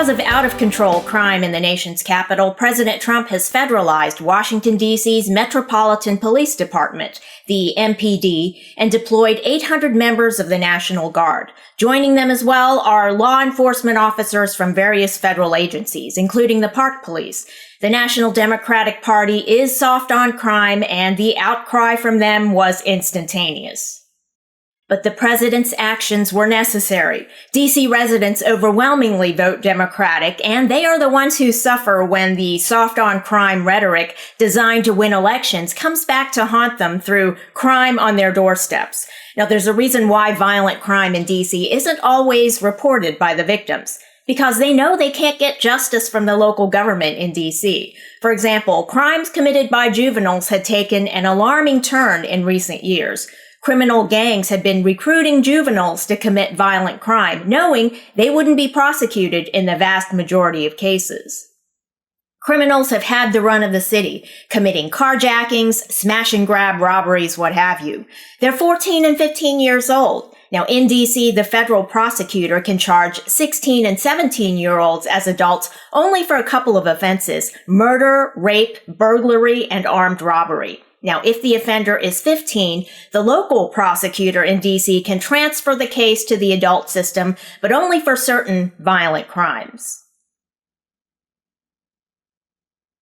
Because of out-of-control crime in the nation's capital, President Trump has federalized Washington, D.C.'s Metropolitan Police Department, the MPD, and deployed 800 members of the National Guard. Joining them as well are law enforcement officers from various federal agencies, including the Park Police. The National Democratic Party is soft on crime, and the outcry from them was instantaneous. But the president's actions were necessary. D.C. residents overwhelmingly vote Democratic, and they are the ones who suffer when the soft-on-crime rhetoric designed to win elections comes back to haunt them through crime on their doorsteps. Now, there's a reason why violent crime in D.C. isn't always reported by the victims, because they know they can't get justice from the local government in D.C. For example, crimes committed by juveniles had taken an alarming turn in recent years. Criminal gangs had been recruiting juveniles to commit violent crime, knowing they wouldn't be prosecuted in the vast majority of cases. Criminals have had the run of the city, committing carjackings, smash and grab robberies, what have you. They're 14 and 15 years old. Now, in D.C., the federal prosecutor can charge 16 and 17-year-olds as adults only for a couple of offenses: murder, rape, burglary, and armed robbery. Now, if the offender is 15, the local prosecutor in D.C. can transfer the case to the adult system, but only for certain violent crimes.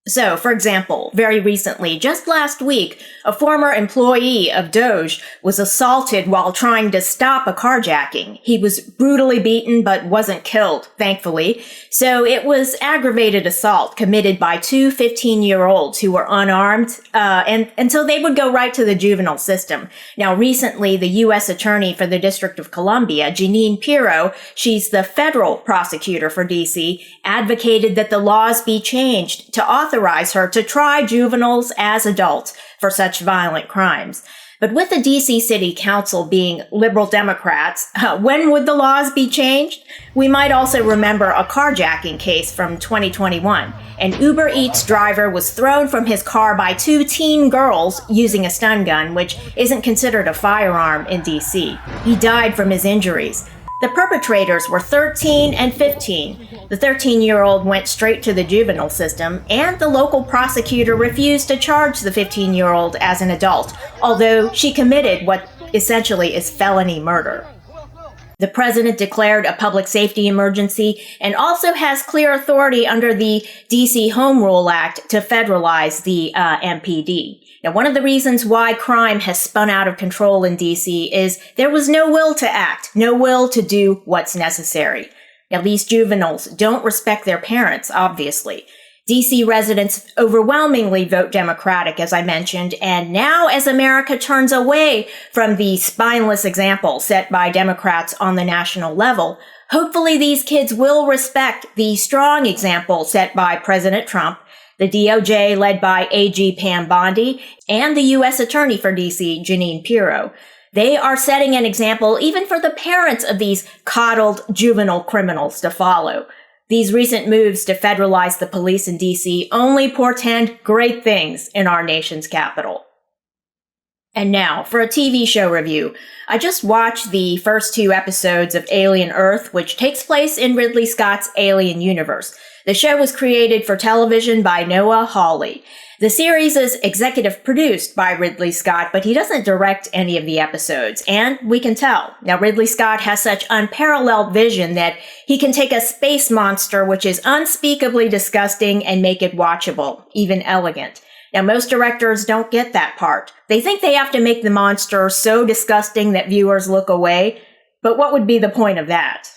So, for example, very recently, just last week, a former employee of Doge was assaulted while trying to stop a carjacking. He was brutally beaten but wasn't killed, thankfully. So it was aggravated assault committed by two 15-year-olds who were unarmed, and so they would go right to the juvenile system. Now, recently, the U.S. Attorney for the District of Columbia, Jeanine Pirro, she's the federal prosecutor for D.C., advocated that the laws be changed to authorize her to try juveniles as adults for such violent crimes. But with the D.C. City Council being liberal Democrats, when would the laws be changed? We might also remember a carjacking case from 2021. An Uber Eats driver was thrown from his car by two teen girls using a stun gun, which isn't considered a firearm in D.C. He died from his injuries. The perpetrators were 13 and 15. The 13-year-old went straight to the juvenile system, and the local prosecutor refused to charge the 15-year-old as an adult, although she committed what essentially is felony murder. The president declared a public safety emergency and also has clear authority under the D.C. Home Rule Act to federalize the MPD. Now, one of the reasons why crime has spun out of control in D.C. is there was no will to act, no will to do what's necessary. Now, these juveniles don't respect their parents, obviously. D.C. residents overwhelmingly vote Democratic, as I mentioned, and now as America turns away from the spineless example set by Democrats on the national level, hopefully these kids will respect the strong example set by President Trump, the DOJ led by AG Pam Bondi, and the U.S. Attorney for D.C., Jeanine Pirro. They are setting an example even for the parents of these coddled juvenile criminals to follow. These recent moves to federalize the police in D.C. only portend great things in our nation's capital. And now, for a TV show review. I just watched the first 2 episodes of Alien Earth, which takes place in Ridley Scott's Alien universe. The show was created for television by Noah Hawley. The series is executive produced by Ridley Scott, but he doesn't direct any of the episodes, and we can tell. Now, Ridley Scott has such unparalleled vision that he can take a space monster which is unspeakably disgusting and make it watchable, even elegant. Now, most directors don't get that part. They think they have to make the monster so disgusting that viewers look away, but what would be the point of that?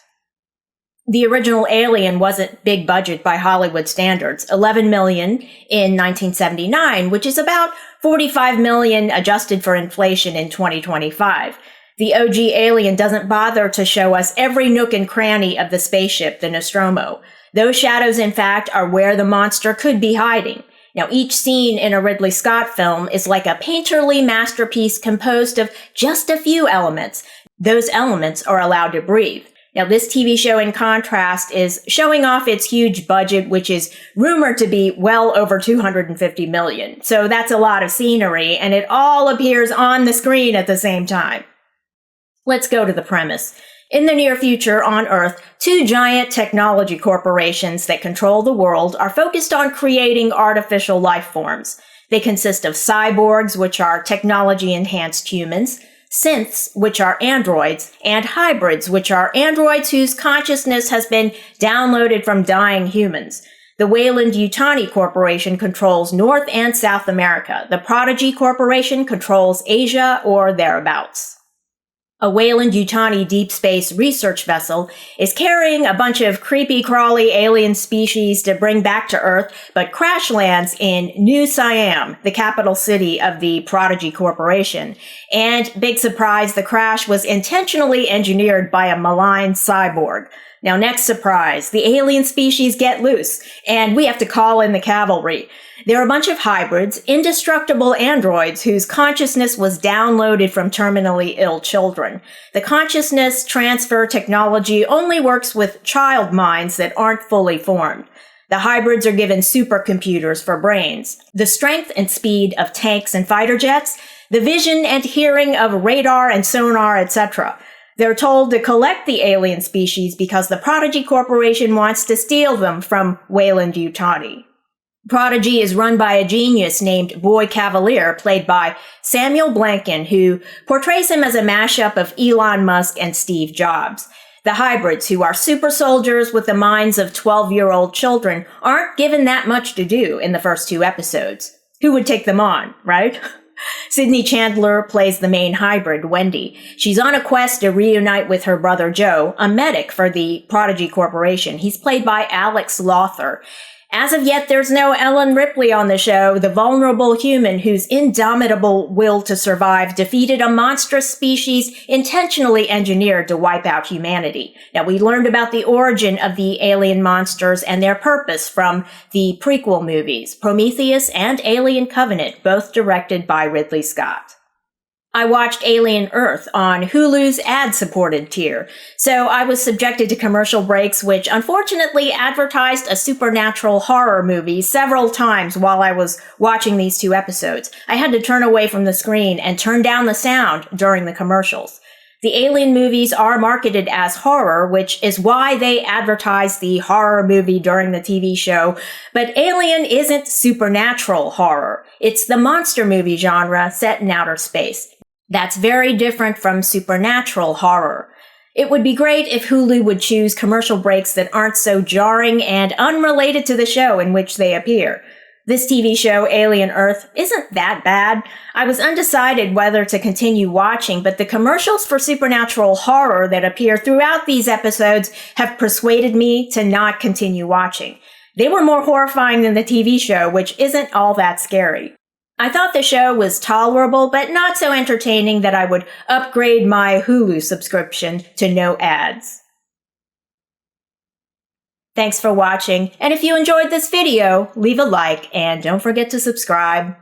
The original Alien wasn't big budget by Hollywood standards, $11 million in 1979, which is about $45 million adjusted for inflation in 2025. The OG Alien doesn't bother to show us every nook and cranny of the spaceship, the Nostromo. Those shadows, in fact, are where the monster could be hiding. Now, each scene in a Ridley Scott film is like a painterly masterpiece composed of just a few elements. Those elements are allowed to breathe. Now, this TV show, in contrast, is showing off its huge budget, which is rumored to be well over $250 million. So that's a lot of scenery, and it all appears on the screen at the same time. Let's go to the premise. In the near future on Earth, two giant technology corporations that control the world are focused on creating artificial life forms. They consist of cyborgs, which are technology-enhanced humans, synths, which are androids, and hybrids, which are androids whose consciousness has been downloaded from dying humans. The Weyland-Yutani Corporation controls North and South America. The Prodigy Corporation controls Asia or thereabouts. A Weyland-Yutani deep space research vessel is carrying a bunch of creepy-crawly alien species to bring back to Earth, but crash lands in New Siam, the capital city of the Prodigy Corporation. And, big surprise, the crash was intentionally engineered by a malign cyborg. Now, next surprise, the alien species get loose, and we have to call in the cavalry. They're a bunch of hybrids, indestructible androids whose consciousness was downloaded from terminally ill children. The consciousness transfer technology only works with child minds that aren't fully formed. The hybrids are given supercomputers for brains, the strength and speed of tanks and fighter jets, the vision and hearing of radar and sonar, etc. They're told to collect the alien species because the Prodigy Corporation wants to steal them from Weyland-Yutani. Prodigy is run by a genius named Boy Cavalier, played by Samuel Blanken, who portrays him as a mashup of Elon Musk and Steve Jobs. The hybrids, who are super soldiers with the minds of 12-year-old children, aren't given that much to do in the first two episodes. Who would take them on, right? Sydney Chandler plays the main hybrid, Wendy. She's on a quest to reunite with her brother Joe, a medic for the Prodigy Corporation. He's played by Alex Lawther. As of yet, there's no Ellen Ripley on the show, the vulnerable human whose indomitable will to survive defeated a monstrous species intentionally engineered to wipe out humanity. Now, we learned about the origin of the alien monsters and their purpose from the prequel movies, Prometheus and Alien Covenant, both directed by Ridley Scott. I watched Alien Earth on Hulu's ad-supported tier, so I was subjected to commercial breaks which unfortunately advertised a supernatural horror movie several times while I was watching these two episodes. I had to turn away from the screen and turn down the sound during the commercials. The Alien movies are marketed as horror, which is why they advertise the horror movie during the TV show, but Alien isn't supernatural horror. It's the monster movie genre set in outer space. That's very different from supernatural horror. It would be great if Hulu would choose commercial breaks that aren't so jarring and unrelated to the show in which they appear. This TV show, Alien Earth, isn't that bad. I was undecided whether to continue watching, but the commercials for supernatural horror that appear throughout these episodes have persuaded me to not continue watching. They were more horrifying than the TV show, which isn't all that scary. I thought the show was tolerable, but not so entertaining that I would upgrade my Hulu subscription to no ads. Thanks for watching, and if you enjoyed this video, leave a like and don't forget to subscribe.